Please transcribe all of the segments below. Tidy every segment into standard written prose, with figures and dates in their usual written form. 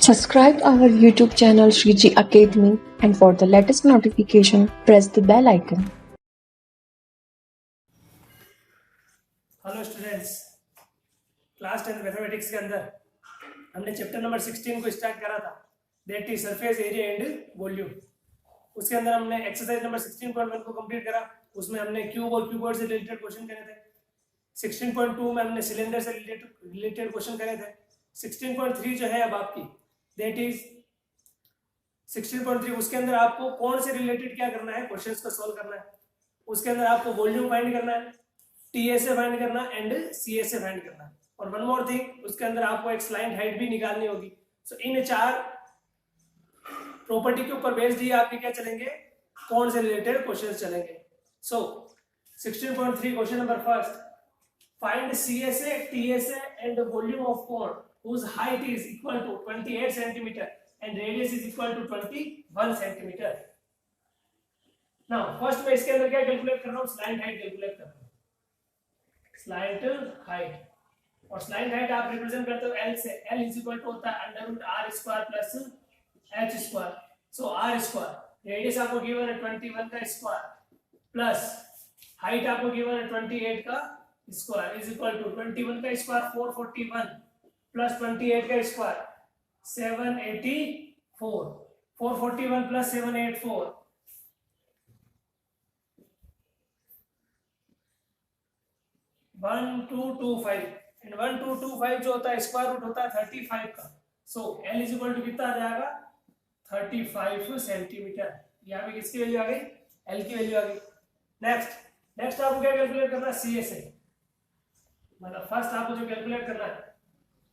Subscribe our YouTube channel Shriji Academy, and for the latest notification, press the bell icon. Hello students, class 10 mathematics के अंदर हमने chapter number 16 को start करा था, that is surface area and volume. उसके अंदर हमने exercise number 16.1 को कंप्लीट करा। उसमें हमने क्यूब और क्यूबॉइड से रिलेटेड क्वेश्चन करे थे। 16.2 में हमने सिलेंडर से रिलेटेड क्वेश्चन करे थे। 16.3 जो है अब आपकी, दैट इज 16.3, उसके अंदर आपको कौन से रिलेटेड क्या करना है, क्वेश्चंस को सॉल्व करना है। उसके अंदर आपको वॉल्यूम फाइंड करना है, टीएसए फाइंड करना एंड सीएसए फाइंड करना, और वन मोर थिंग, उसके अंदर आपको एक स्लाइड हाइट भी निकालनी होगी। सो इन चार प्रॉपर्टी के ऊपर बेस्ड ही आपके क्या चलेंगे, कौन से रिलेटेड क्वेश्चंस चलेंगे। सो 16.3 question number first, find CSA, TSA and volume of cone whose height is equal to 28 centimeter and radius is equal to 21 centimeter. Now first मैं इसके अंदर क्या कैलकुलेट कर रहा हूँ, स्लाइड हाइट कैलकुलेट कर रहा हूँ। स्लाइड हाइट, और स्लाइड हाइट आप रिप्रेजेंट करते हो L से। L इज इक्वल टू होता है √r² प्लस h²। सो r², रेडियस आपको गिवन है 21 का स्क्वायर, प्लस हाइट आपको गिवन है 28 का स्क्वायर, इज इक्वल टू 21 का स्क्वायर 441 प्लस 28 का स्क्वायर 784, 441 प्लस 784 1225, एंड 1225 जो होता है स्क्वायर रूट होता है 35 का। सो L इज इक्वल टू कितना आ जाएगा, 35 सेंटीमीटर। यहाँ पे किसकी वैल्यू आ गई, L की वैल्यू आ गई। नेक्स्ट आपको क्या कैलकुलेट करना है, CSA। मतलब फर्स्ट आपको जो कैलकुलेट करना है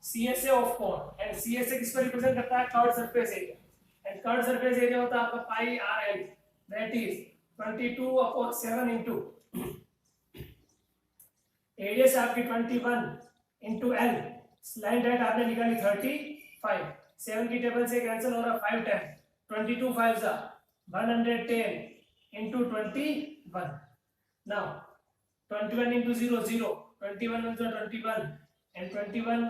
CSA of cone, and CSA किसको रिप्रेजेंट करता है, curved surface area, and curved surface area होता है आपका पाई RL, that is 22/7 into radius आपकी 21 इनटू L, स्लाइड हाइट आपने निकाली 35, 7 की टेबल से कैंसिल हो रहा 5 टाइम, 22 5 जा 110 इनटू 21। नाउ 21 इनटू 0 0, 21 1 21, एंड 21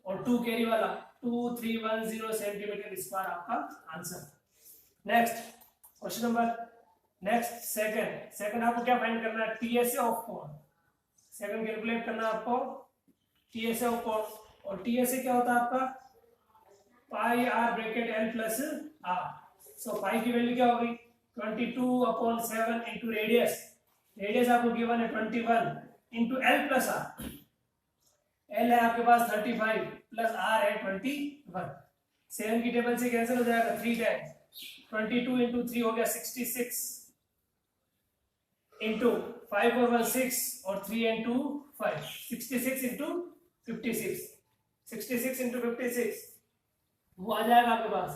और 2 कैरी वाला 2310 सेंटीमीटर स्क्वायर आपका answer. Next question number second आपको क्या फाइंड करना है, TSA of cone. Second calculate करना है आपको टीएसए ऑफ कोन, और टीएसए क्या होता है आपका pi r bracket L plus r। सो पाई की वैल्यू क्या होगी 22/7 इनटू रेडियस आपको गिवन है 21 into L plus r। L है आपके पास 35 प्लस R है 21, 7 की टेबल से कैंसिल हो जाएगा 3 टाइम्स, 22 इनटू 3 हो गया 66 इनटू 5 और 1 6 और 3 and 2 5, 66 इनटू 56, 66 इनटू 56 वो आ जाएगा आपके पास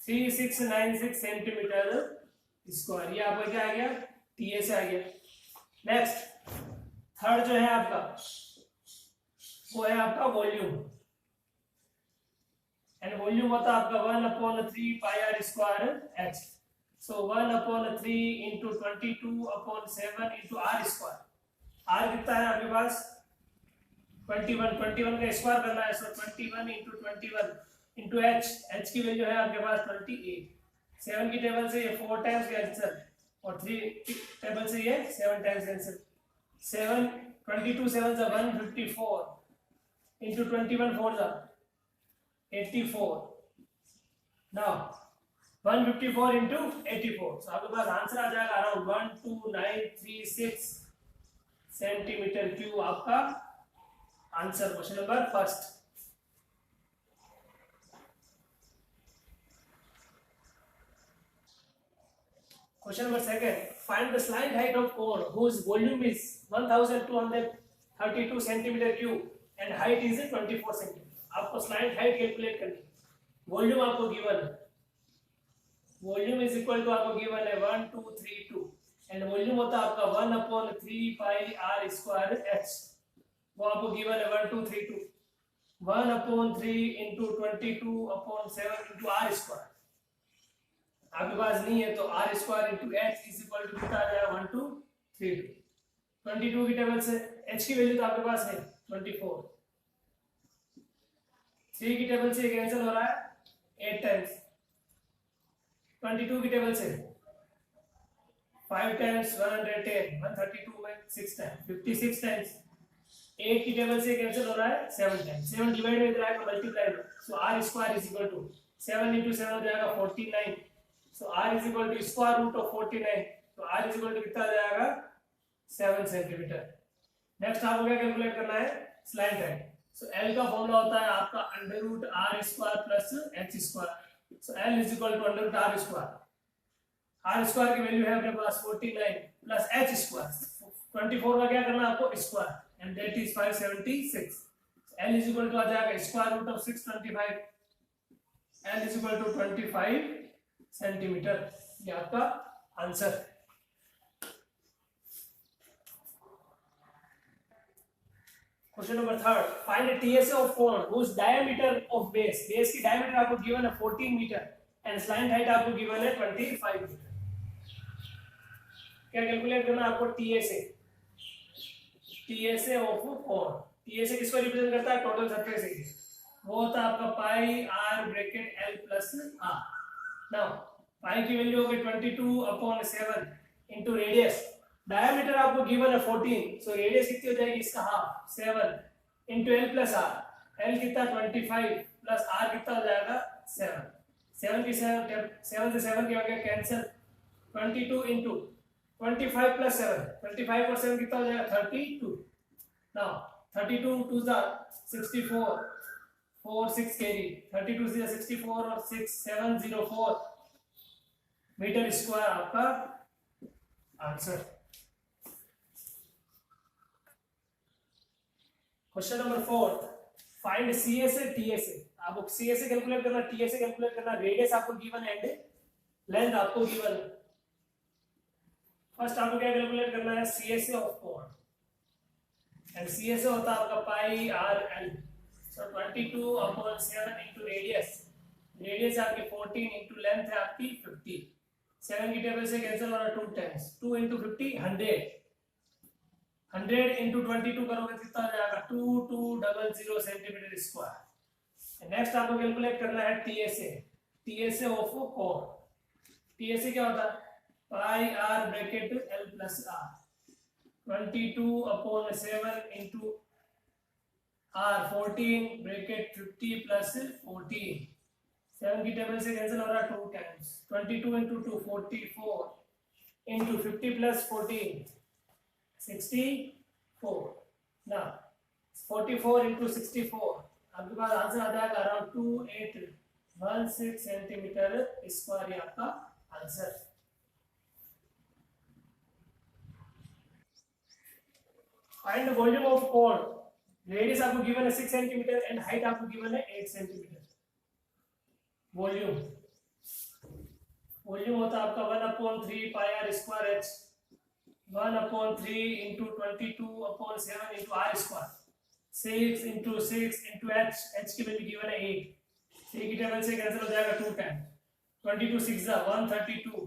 3696 सेंटीमीटर स्क्वायर। ये आपका क्या आ गया, टीएसए आ गया। नेक्स्ट थर्ड जो है आपका, वो है आपका वॉल्यूम, एंड वॉल्यूम होता है आपका 1/3 पाई r स्क्वायर h। सो 1/3 into 22/7 into r square. r कितना है आपके पास 21 का स्क्वायर करना है, सो 21 इंटू 21 इंटू h की वैल्यू है आपके पास 28। 7 की टेबल से ये 4 टाइम्स कैंसिल, और 3 टेबल से ये 7 टाइम्स कैंसिल, 7 22 7 जा 154 इनटू 21 4 जा 84। नाउ 154 इनटू 84, सो आपके पास आंसर आ जाएगा अराउंड 12936 सेंटीमीटर क्यूब आपका answer, question number first. Question number second, find the slide height of cone whose volume is 1232 centimeter cube and height is 24 centimeter। आपको slide height calculate करनी है, volume आपको given है, volume is equal to आपको given है 1232, and volume होता है आपका 1/3 पाई r स्क्वायर h, वो आपको गिवन है 1232, 1/3 इंटू 22/7 इंटू r स्क्वायर। आपके पास नहीं है तो r² into h is equal to कितना आ जाएगा 1232। 22 की टेबल से h की वैल्यू तो आपके पास है 24। 3 की टेबल से कैंसिल हो रहा है 8 टाइम्स। 22 की टेबल से 5 टाइम्स 110, 132 में 6 टाइम्स 56 टाइम्स। 8 की टेबल से कैंसिल हो रहा है 7 टाइम्स। 7 डिवाइड में इधर आएगा मल्टीप्लाई में, so r square is equal to 7 into 7 हो जाएगा 49, so r is equal to square root of 49, तो r इज इक्वल टू कितना आ जाएगा 7 सेंटीमीटर। नेक्स्ट आपको क्या कैलकुलेट करना है स्लैंट हाइट। सो L का फॉर्मूला होता है आपका under root r square plus h square, so L is equal to under root r square. r square की वैल्यू है अपने पास 49 प्लस h स्क्वायर 24 का क्या करना है आपको square, and that is 576। L is equal to आ जाएगा square root of 625, L is equal to 25 centimetre. ये आपका answer. Question number 3, find the TSA of cone whose diameter of base की diameter आपको गिवन है 14 मीटर एंड स्लैंट हाइट आपको given है 25 metre. क्या कैलकुलेट करना आपको TSA of cone। TSA किसको रिप्रेजेंट करता है टोटल सरफेस एरिया, वो होता है आपका pi r bracket L plus r। Now pi की वैल्यू होगी 22/7 इनटू रेडियस, डायमीटर आपको गिवन है 14, सो रेडियस कितनी हो जाएगी इसका half 7 into L plus r। L कितना 25 प्लस r कितना हो जाएगा 7। 7 की 7 से 7 की हो गया कैंसिल, 22 इनटू 25 प्लस 7, 25 और 7 कितना हो जाएगा 32। नाउ 32 टू द 64 4 6 kg, 32 से 64 और 6 704 मीटर स्क्वायर आपका answer. Question number 4, find CSA TSA। आपको CSA कैलकुलेट करना, TSA कैलकुलेट करना, रेडियस आपको गिवन है एंड लेंथ आपको गिवन है। फर्स्ट आपको क्या कैलकुलेट करना है CSA ऑफ कोण, एंड CSA होता है आपका पाई r L, सो 22/7 इनटू रेडियस, रेडियस आपकी 14 इनटू लेंथ है आपकी 50। 7 की टेबल से कैंसिल हो रहा है 2 टाइम्स, 2 इनटू 50 100, 100 इनटू 22 करोगे कितना आ जाएगा 2200 सेंटीमीटर स्क्वायर। नेक्स्ट आपको कैलकुलेट करना है TSA ऑफ कोण। TSA क्या होता है पाई r bracket L plus r, 22/7 into r 14 bracket 50 plus 14। 7 की टेबल से कैंसिल हो रहा है 2 टाइम्स, 22 इनटू 2 44 इनटू 50 प्लस 14 64। ना 44 इनटू 64 आपके पास आंसर आ जाएगा अराउंड 2816 सेंटीमीटर स्क्वायर, ये आपका answer. Find the volume of कोण, रेडियस आपको गिवन है 6 सेंटीमीटर एंड हाइट आपको गिवन है 8 सेंटीमीटर। वॉल्यूम होता है आपका 1/3 पाई r square h, 1/3 into 22/7 into r square, 6 into 6 into h की वैल्यू गिवन है 8। 3 की टेबल से कैंसिल हो जाएगा 2 टाइम, 22 6 जा 132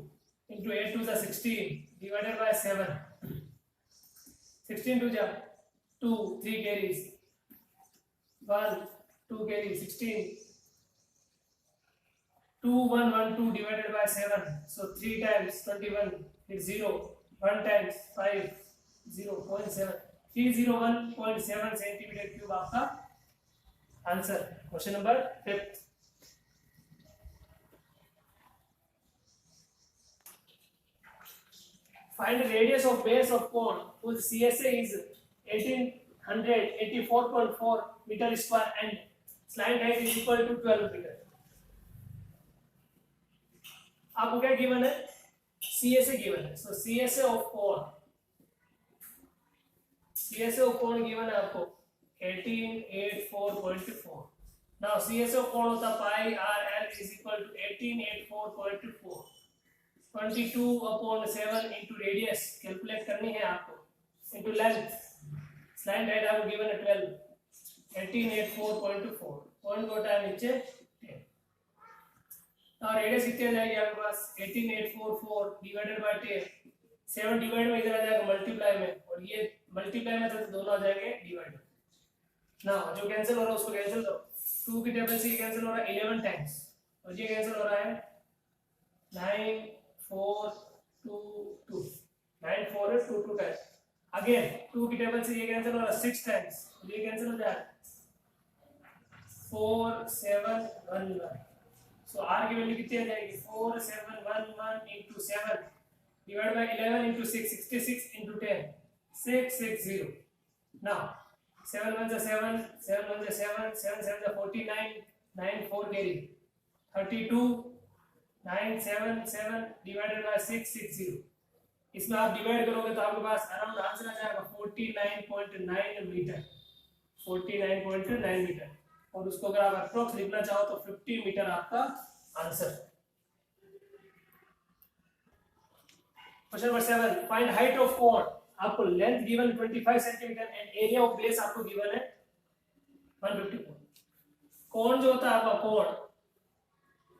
इनटू 8 2 जा 16 डिवाइडेड बाय 7, 16 2 जा 2 3 carries 1 2 carry 16 2 1 1 2 divided by 7, so 3 times 21 is 0, 1 times 5 0.7, 301.7 centimetre cube आपका answer. Question number 5, find the radius of base of cone whose CSA is 1884.4 meter square and slant height is equal to 12 meter। आपको क्या given है CSA given है, so CSA of cone given है आपको 1884.4। Now CSA of cone होता pi r L is equal to 1884.4 22/7 into radius calculate करनी है आपको इनटू लेंथ, स्लैंट हाइट आपको गिवन है 12, 1884.4 पॉइंट को टाइम नीचे 10। और रेडियस कितनी आ जाएगी आपके पास 18844 डिवाइडेड बाय 10, 7 डिवाइड में इधर आ जाएगा मल्टीप्लाई में, और ये मल्टीप्लाई में तो दोनों आ जाएंगे डिवाइड। ना जो कैंसिल हो रहा है उसको कैंसिल करो, 2 की टेबल से ये कैंसिल हो रहा है 11 टाइम्स, और ये कैंसिल हो रहा है 9 4 2 2, 9 4 है 2 2 टाइम्स, अगेन 2 की टेबल से ये कैंसिल हो रहा है 6 टाइम्स, ये कैंसिल हो जाएगा 4 7 1 1, सो आर की वैल्यू कितनी आ जाएगी 4 7 1 1 into 7 divided by 11 into 6 66 into 10 660. Now 7 1 is 7, 7 1 is 7, 7 7 is 49, 9 4 carry 32, 9 7 7 divided by 660. इसमें आप डिवाइड करोगे तो आपके पास अराउंड आंसर आ जाएगा 49.9 मीटर, 49.9 मीटर, और उसको अगर आप अप्रोक्स लिखना चाहो तो 50 मीटर आपका answer. Question number 7, find height of cone, आपको length given 25 centimetre and area of base आपको गिवन है 154। कोन जो होता है आपका कोन,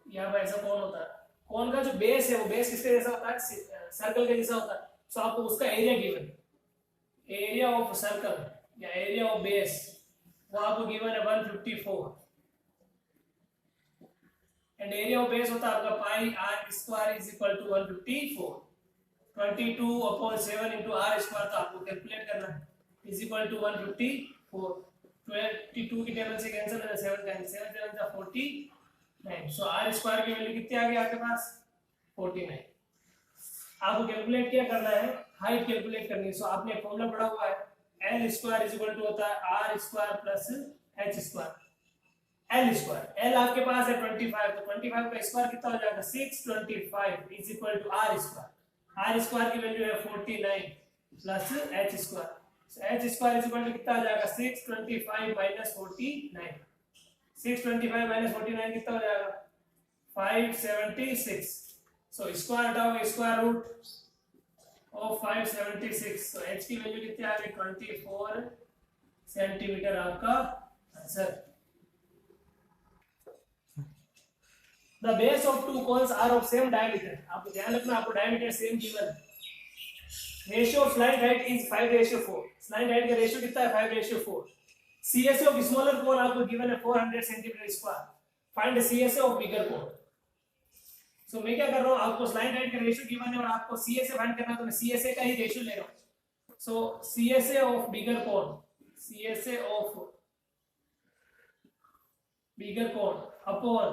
यहाँ पर ऐसा कोन होता है, कोन का जो बेस है वो बेस किसके जैसा होता है, सर्कल के जैसा होता है, सो आपको उसका area given, area of circle या एरिया ऑफ बेस वो आपको गिवन है 154, एंड एरिया ऑफ बेस होता है आपका pi r square is equal to 154, 22/7 into r square तो आपको कैलकुलेट करना है, इज इक्वल टू 154, 22 की टेबल से कैंसिल है 7 टाइम्स, 7 7 जा 49, सो r स्क्वायर की वैल्यू कितनी आ गई आपके पास 49। आपको कैलकुलेट क्या करना है, हाइट कैलकुलेट करनी है, सो आपने एक फॉर्मूला पढ़ा हुआ है l square is equal to होता है r square plus h square, l square, l आपके पास है 25, तो 25 का स्क्वायर कितना हो जाएगा 625 is equal to r square, r square की वैल्यू है 49 plus h square, so h square is equal to कितना आ जाएगा 625 माइनस 49, 625 माइनस 49 कितना हो जाएगा 576, सो स्क्वायर हटाओगे square root of 576, so h की वैल्यू कितनी आ गई 24 सेंटीमीटर आपका answer. The base of two cones are of same diameter, आपको ध्यान रखना आपको डायमीटर सेम गिवन है, ratio of slide height is 5:4, slide height का रेशियो कितना है 5:4, CSA ऑफ स्मॉलर कोन आपको गिवन है 400 centimetre square, find CSA of bigger cone. So मैं क्या कर रहा हूं, आपको स्लाइड हाइट का रेशियो गिवन है और आपको CSA फाइंड करना है, तो मैं CSA का ही रेशियो ले रहा हूं, so CSA of bigger cone, CSA of bigger cone upon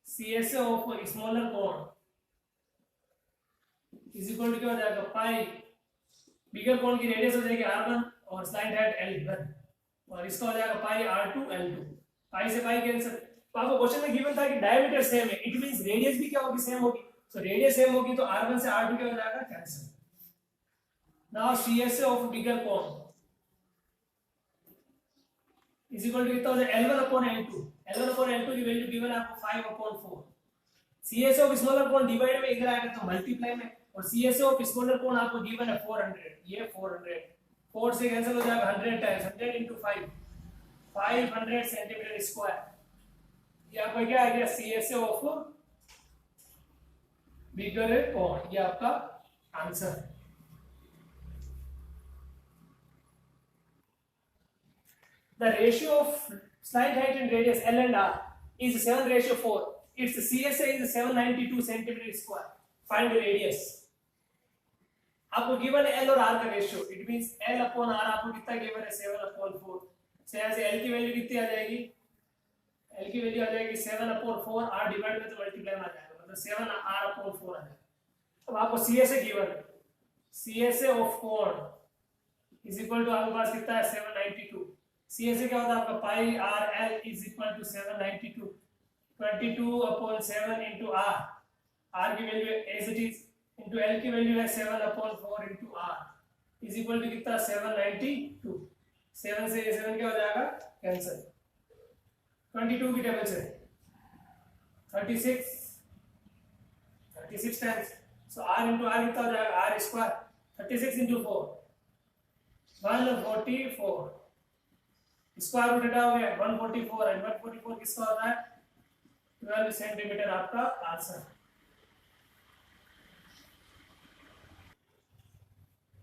CSA of smaller cone is equal to क्या हो जाएगा पाई, बिगर कोन की रेडियस हो जाएगी r1 और स्लाइड हाइट l1, और इसका हो जाएगा पाई r2 l2, पाई से पाई कैंसिल, तो आपको क्वेश्चन में गिवन था कि डायमीटर सेम है, इट मींस रेडियस भी क्या होगी सेम होगी, सो रेडियस सेम होगी तो r1 से r2 क्या हो जाएगा cancel. Now CSA of bigger cone is equal to कितना हो जाएगा l1 upon l2, l1 upon l2 की वैल्यू गिवन है आपको 5/4, CSA of smaller cone divide में इधर आएगा तो मल्टीप्लाई में, और CSA ऑफ स्मॉलर कोन आपको गिवन है 400, ये 400, 4 से कैंसिल हो जाएगा 100 टाइम्स, 100 into 5 500 सेंटीमीटर स्क्वायर, ये आपका क्या आ गया CSA ऑफ बिगर कोन, ये आपका answer. The ratio of slide height and radius L and R is 7:4. Its CSA is 792 centimeter square. Find the radius. आपको गिवन है L और R का ratio, it means L upon R आपको कितना given है 7/4, से यहाँ से L की वैल्यू कितनी आ जाएगी, L की वैल्यू आ जाएगी 7/4, R डिवाइड में तो मल्टीप्लाई में आ जाएगा, मतलब 7R/4 आ जाएगा। अब आपको CSA गिवन है, CSA ऑफ कोण इज इक्वल टू आपके पास कितना है 792, CSA क्या होता है आपका pi r l is equal to 792, 22/7 into r, r की value as it is into l की वैल्यू है 7/4 into r is equal to कितना 792, 7 से 7 क्या हो जाएगा कैंसिल, 22 की टेबल से 36 times, so r into r कितना हो जाएगा r square, 36 into 4 144, square root हटाओगे 144, एंड 144 किसका होता है 12 सेंटीमीटर आपका answer.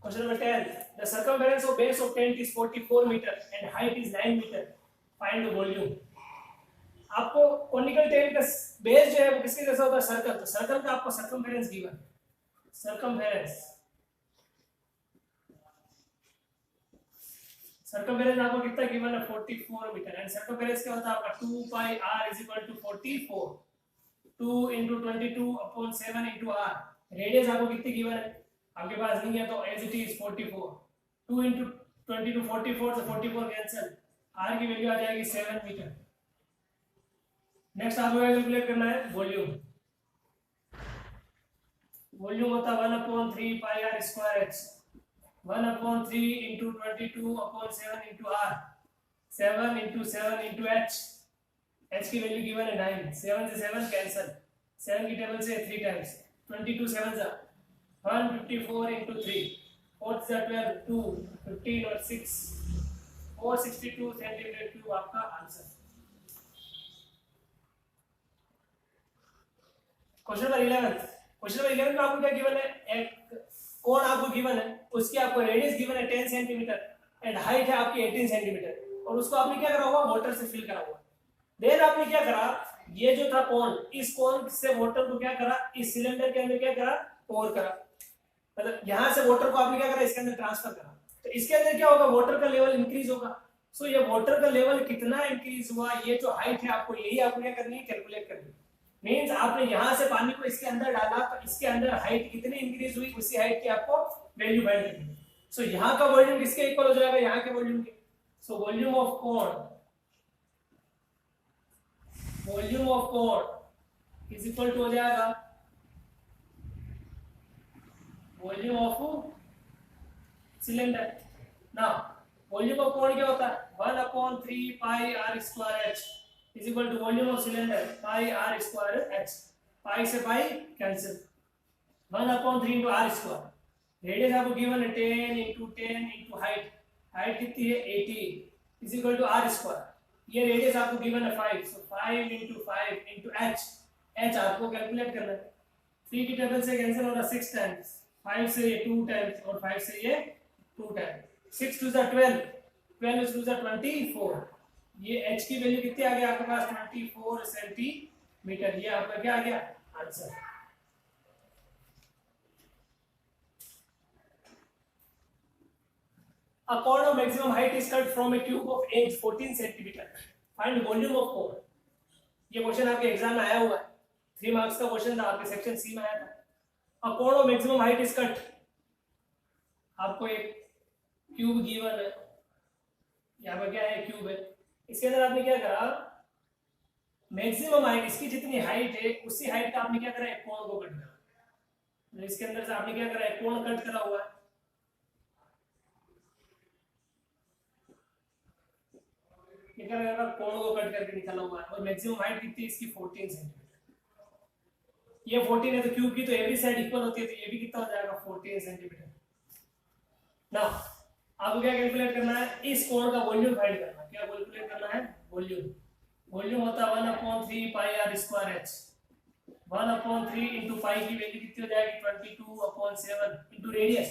Question number 10. The circumference of base of tent is 44 meter and height is 9 meter. Find the volume. आपको कॉनिकल टेंट का बेस जो है वो किसके जैसा होता है? सर्कल. तो सर्कल का आपको सर्कमफेरेंस गिवन. सर्कमफेरेंस आपको कितना गिवन है? 44 मीटर. एंड सर्कमफेरेंस क्या होता है आपका? 2 pi r is equal to 44. 2 into 22 upon 7 into r. Radius आपको कितनी गिवन है? आपके पास नहीं है तो एज इट इज 44. 2 into 22 44 से 44 कैंसिल. r की वैल्यू आ जाएगी 7 मीटर. नेक्स्ट आपको कैलकुलेट करना है वॉल्यूम. वॉल्यूम होता है 1/3 पाई r square h. 1/3 into 22 upon 7 into r. 7 into 7 into h. h की वैल्यू गिवन है 9. 7 से 7 कैंसिल. 7 की टेबल से 3 टाइम्स. 22 7 जा 154 into 3. 4 से 12 2 15 और 6 462 सेंटीमीटर क्यूब आपका answer. Question number 11. Question number 11 में आपको क्या गिवन है? एक कोण आपको गिवन है, उसकी आपको रेडियस गिवन है 10 सेंटीमीटर एंड हाइट है आपकी 18 सेंटीमीटर और उसको आपने क्या करा हुआ? वाटर से फिल करा हुआ. देन आपने क्या करा? ये जो था कोण, इस कोण से वाटर को क्या करा? इस सिलेंडर के अंदर क्या करा? पोर करा. मतलब यहां से वाटर को आपने क्या करा? इसके अंदर ट्रांसफर करा. तो इसके अंदर क्या होगा? वाटर का लेवल इंक्रीज होगा. सो ये वाटर का लेवल कितना इंक्रीज हुआ, ये जो हाइट है आपको यही आपको क्या करनी है? कैलकुलेट करनी है. मींस आपने यहां से पानी को इसके अंदर डाला तो इसके अंदर हाइट कितनी इंक्रीज हुई, उसी हाइट की आपको वैल्यू फाइंड करनी है. सो यहां का वॉल्यूम किसके इक्वल हो जाएगा? यहां के वॉल्यूम के. सो वॉल्यूम ऑफ कोण इज इक्वल टू हो जाएगा volume of cylinder. Now volume of कोण क्या होता है? 1/3 पाई r square h is equal to volume of cylinder pi r square h. pi से pi cancel. 1/3 into r square. Radius आपको given है 10 into 10 into height. हाइट कितनी है? 80 is equal to r square. ये रेडियस आपको given है 5. so 5 into 5 into h. h आपको calculate करना है. 3 की टेबल से कैंसिल हो रहा 6 टाइम्स. 5 से ये 2 टाइम्स और 5 से ये 2 टाइम्स. 6 2 12. 12 2 24. ये h की वैल्यू कितनी आ गया आपके पास? 24 सेंटीमीटर. ये आपका क्या आ गया? Answer. A cone of maximum height is cut from a cube of edge 14 centimeter. Find volume of cone. ये क्वेश्चन आपके एग्जाम में आया हुआ है. 3 मार्क्स का क्वेश्चन था, आपके सेक्शन सी में आया था. A cone of maximum height is cut. आपको एक क्यूब गिवन है. यहाँ पर क्या है? क्यूब है. इसके अंदर आपने क्या करा? मैक्सिमम हाइट, इसकी जितनी हाइट है उसी हाइट का आपने क्या करा? एक कोण को कट करा. इसके अंदर से आपने क्या करा? एक कोण कट करा हुआ है. क्या करा? कोण को कट करके निकाला हुआ है. और मैक्सिमम हाइट कितनी इसकी? 14 सेंटीमीटर. ये 14 है तो क्यूब की तो एवरी साइड इक्वल होती है, तो ये भी कितना हो जाएगा? 14 सेंटीमीटर. नाउ आपको क्या कैलकुलेट करना है? इस कोण का वॉल्यूम फाइंड करना है. क्या कैलकुलेट करना है? वॉल्यूम होता है 1/3 पाई r स्क्वायर h. 1/3 into पाई की वैल्यू कितनी हो जाएगी? 22/7 into रेडियस.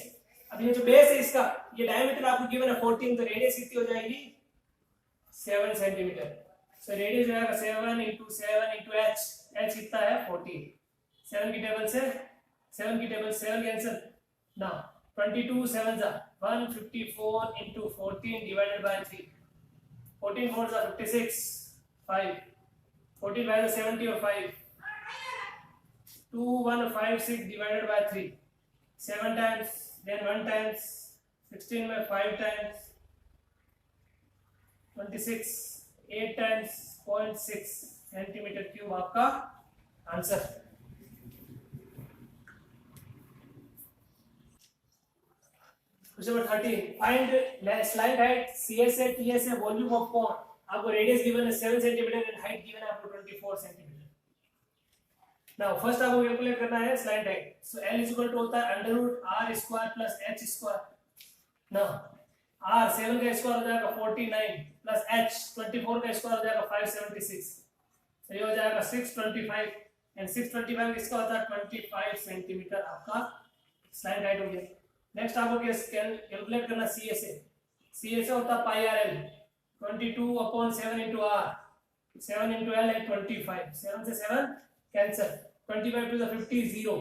अब ये जो बेस है इसका, ये डायमीटर आपको गिवन है 14, तो रेडियस कितनी हो जाएगी? 7 सेंटीमीटर. सो रेडियस हो जाएगा 7 into 7 into h. h कितना है? 14. 7 की टेबल से 7 कैंसिल. नाउ 22 7 जा 154 into 14 divided by 3. 14 4s are 56. 5. 14 by 70 or 5. 2156 divided by 3. 7 times, then 1 times. 16 by 5 times. 26. 8 times 0.6 centimeter cube आपका answer. Question number 13. Find slide height CS है, TS है, volume of cone. आपको radius given है 7 centimetre and height given है आपको 24 centimetre. Now first आपको calculate करना है slant height. So L is equal to होता है √r square plus h square. Now r 7 का स्क्वायर हो जाएगा 49 प्लस h 24 का स्क्वायर हो जाएगा 576. तो ये हो जाएगा 625 एंड 625 किसका होता है? 25 सेंटीमीटर आपका स्लाइड हाइट हो गया. नेक्स्ट आपको कैलकुलेट करना CSA होता है pi r l 22/7 into r 7 into l है 25 7 से 7 कैंसिल 25 टू द 50 0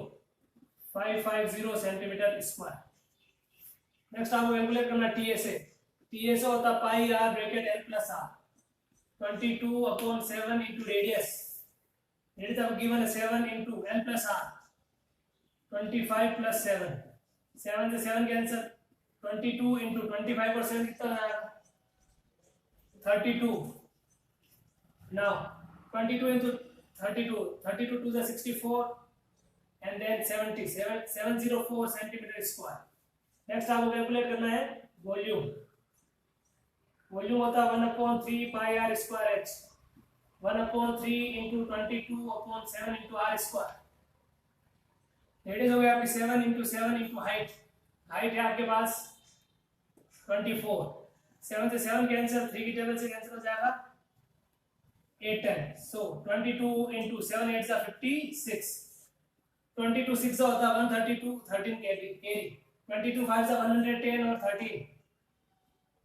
550 सेंटीमीटर स्क्वायर। नेक्स्ट आपको कैलकुलेट करना TSA होता है pi r bracket l plus r 22/7 into radius आपको गिवन है 7 into l plus r 25 plus 7 7 से 7 कैंसिल 22 इंटू 25 और 7 कितना आएगा 32 now 22 into 32 to the 64 and then 704 centimeter square। Next आपको कैलकुलेट करना है वॉल्यूम होता है 1/3 pi r square h 1/3 into 22/7 into r square. Radius हो गया आपकी 7 इंटू 7 इंटू हाइट है आपके पास 24 7 से 7 कैंसिल 3 की टेबल से कैंसिल हो जाएगा 8 10 सो 22 इंटू 7 8 जा 56 22 6 होता है 132 13 कैरी 22 5 जा 110 और 13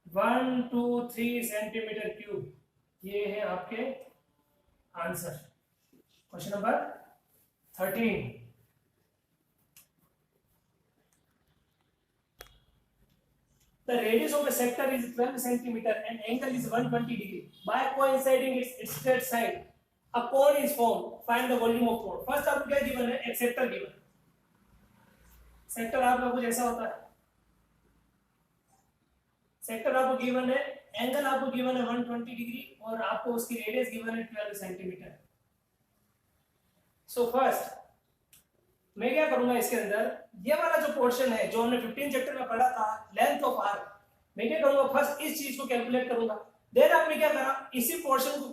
123 सेंटीमीटर क्यूब। ये है आपके answer. Question number 13 The radius of a sector is 12 centimeter and angle is 120 degree. By coinciding its straight side, a cone is formed. Find the volume of cone. First आपको क्या given है? एक sector given. Sector आपका कुछ ऐसा होता है. Sector आपको given है, angle आपको given है 120 degree और आपको उसकी radius given है 12 centimeter. So first मैं क्या करूंगा इसके अंदर ये वाला जो पोर्शन है जो हमने 15 चैप्टर में पढ़ा था लेंथ ऑफ आर्क, मैं क्या करूंगा फर्स्ट इस चीज को कैलकुलेट करूंगा। देन आपने क्या करा इसी पोर्शन को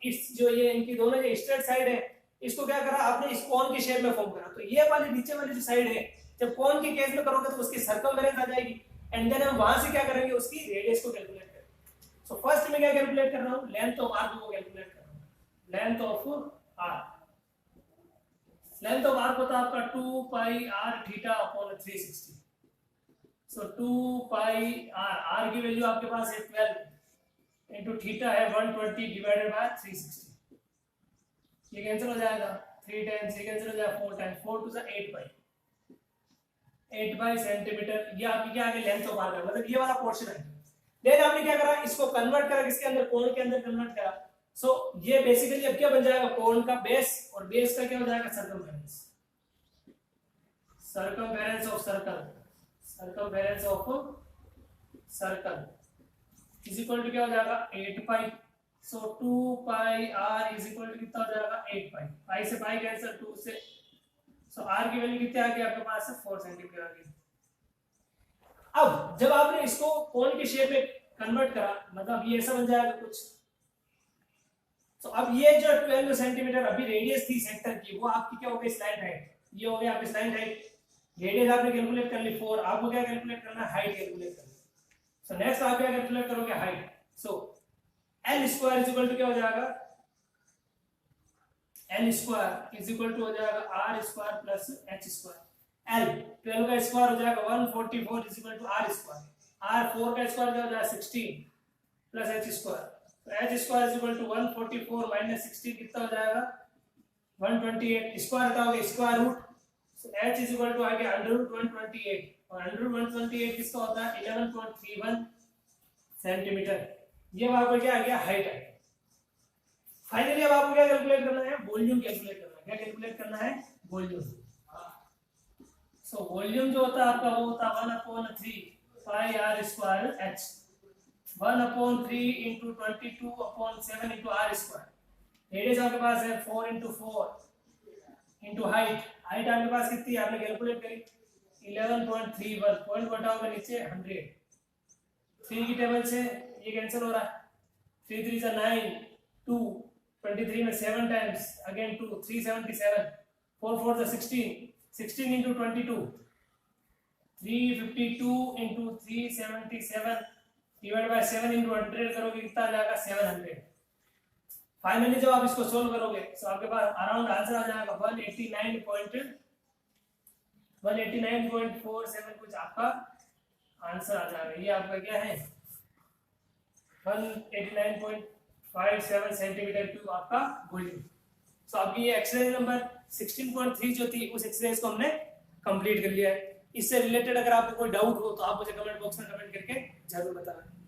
इस जो ये इनकी दोनों जो स्ट्रेट साइड है इसको क्या करा आपने इस कोन की शेप में फॉर्म करा। तो ये वाली नीचे वाली जो साइड है जब कोन के केस में करोगे तो उसकी सर्कमफेरेंस आ जाएगी एंड देन हम वहां से क्या करेंगे उसकी रेडियस को कैलकुलेट करेंगे। सो फर्स्ट मैं क्या कैलकुलेट कर रहा हूं लेंथ ऑफ आर्क को कैलकुलेट कर रहा हूं। लेंथ ऑफ आर्क होता है आपका 2 पाई r थीटा अपॉन 360। सो 2 पाई r की वैल्यू आपके पास है 12 इनटू थीटा है 120 डिवाइडेड बाय 360। ये कैंसिल हो जाएगा 3 टाइम्स ये कैंसिल हो जाएगा 4 times 4 to the 8 pi centimetre. ये आपकी क्या है लेंथ ऑफ आर्क है मतलब ये वाला पोर्शन है। देन आपने क्या करा इसको कन्वर्ट करा किसके अंदर कोण के अंदर कन्वर्ट करा। सो ये बेसिकली अब क्या बन जाएगा कोण का बेस और बेस का क्या हो जाएगा circumference of circle is equal to क्या हो जाएगा 8 pi. So 2 pi r is equal to कितना हो जाएगा 8 पाई। पाई से पाई कैंसिल 2 से सो r की वैल्यू कितनी आ गई आपके पास है 4 सेंटीमीटर आ गई। अब जब आपने इसको कोण की शेप में कन्वर्ट करा मतलब ये ऐसा बन जाएगा कुछ। तो अब ये जो 12 सेंटीमीटर अभी रेडियस थी सेक्टर की वो आपकी क्या हो गई स्लाइड हाइट। ये हो गया आपकी स्लाइड हाइट। रेडियस आपने कैलकुलेट कर ली 4। आपको क्या कैलकुलेट करना है हाइट कैलकुलेट करना। सो नेक्स्ट आप क्या कैलकुलेट करोगे height. So l square is equal to क्या हो जाएगा l square is equal to हो जाएगा r square plus h square. l 12 का स्क्वायर हो जाएगा 144 is equal to r square. r 4 का स्क्वायर क्या हो जाएगा 16 प्लस h स्क्वायर। तो h square is equal to 144 minus 16 कितना हो जाएगा 128। स्क्वायर हटाओगे square root. So h is equal to आ गया अंडर रूट 128 और अंडर रूट 128 किसका होता है 11.31 सेंटीमीटर। ये आपको क्या आ गया हाइट है। फाइनली अब आपको क्या कैलकुलेट करना है वॉल्यूम कैलकुलेट करना है। क्या कैलकुलेट करना है वॉल्यूम। सो वॉल्यूम जो होता है आपका वो होता है 1/3 पाई r square h 1/3 into 22/7 into r square. Radius आपके पास है 4 into 4 into हाइट आपके पास कितनी है आपने कैलकुलेट करी 11.31। पॉइंट घटाओगे नीचे 100 3 की टेबल से ये कैंसिल हो रहा है 3 3 is 9 2 23 में 7 times again 2 377 4 4 is 16 into 22 352 into 377 divide by 7 into 100 करोगे कितना आ जाएगा 700। फाइनली जब आप इसको सोल्व करोगे तो आपके पास अराउंड आंसर आ जाएगा 189.5 189.47 कुछ आपका आंसर आ जाएगा। ये आपका क्या है 189.57 सेंटीमीटर क्यूब आपका वॉल्यूम। सो आपकी ये एक्सरसाइज नंबर 16.3 जो थी उस एक्सरसाइज को हमने कंप्लीट कर लिया है। इससे रिलेटेड अगर आपको कोई डाउट हो तो आप मुझे कमेंट बॉक्स में कमेंट करके जरूर बताएं।